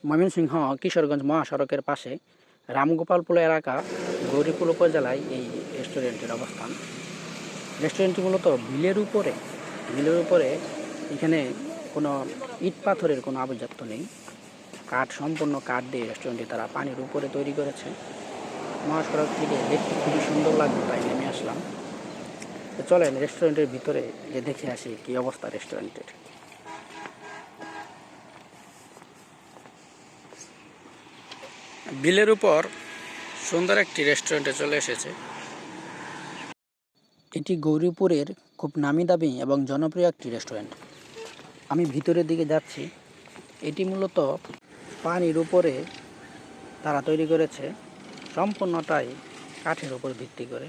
ময়মনসিংহ কিশোরগঞ্জ মহাসড়কের পাশে রামগোপালপুর এলাকা গৌরীপুর উপজেলায় এই রেস্টুরেন্টের অবস্থান। রেস্টুরেন্টটি মূলত বিলের উপরে এখানে কোনো ইট পাথরের কোনো আভিজাত্য নেই। সম্পূর্ণ কাঠ দিয়ে রেস্টুরেন্টটি তারা পানির উপরে তৈরি করেছে। মহাসড়ক থেকে দেখতে খুবই সুন্দর লাগবে, তাই নেমে আসলাম। তো চলেন রেস্টুরেন্টের ভিতরে যে দেখে আসি কী অবস্থা রেস্টুরেন্টের। বিলের উপর সুন্দর একটি রেস্টুরেন্টে চলে এসেছে। এটি গৌরীপুরের খুব নামি দামি এবং জনপ্রিয় একটি রেস্টুরেন্ট। আমি ভিতরের দিকে যাচ্ছি। এটি মূলত পানির উপরে তারা তৈরি করেছে, সম্পূর্ণটাই কাঠের উপর ভিত্তি করে।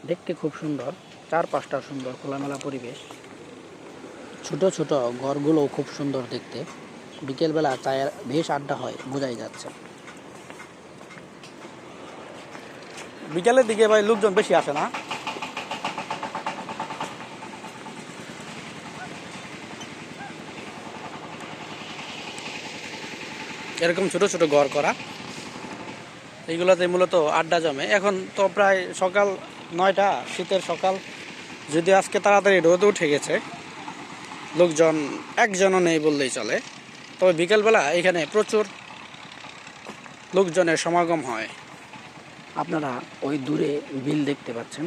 দেখতে খুব সুন্দর, চারপাশটা সুন্দর, খোলামেলা পরিবেশ। ছোট ছোট ঘরগুলোও খুব সুন্দর দেখতে। বিকেলবেলা চায়ের বেশ আড্ডা হয়, বোঝাই যাচ্ছে। বিকেলের দিকে ভাই লোকজন বেশি আসে না? এরকম ছোট ছোট ঘর করা, এইগুলোতে মূলত আড্ডা জমে। এখন তো প্রায় সকাল 9টা, শীতের সকাল, যদি আজকে তাড়াতাড়ি রোদ উঠে গেছে, লোকজন একজনও নেই বললেই চলে। তবে বিকেলবেলা এখানে প্রচুর লোকজনের সমাগম হয়। আপনারা ওই দূরে বিল দেখতে পাচ্ছেন।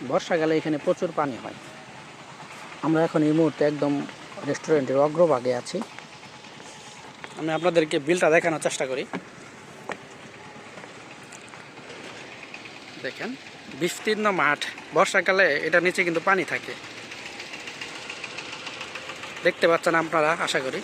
বর্ষাকালে এখানে প্রচুর পানি হয়। আমরা এখন এই মুহূর্তে একদম রেস্টুরেন্টের অগ্রভাগে আছি। আমি আপনাদেরকে বিলটা দেখানোর চেষ্টা করি। দেখেন, বিস্তীর্ণ মাঠ। বর্ষাকালে এটার নিচে কিন্তু পানি থাকে, দেখতে পাচ্ছেন আপনারা আশা করি।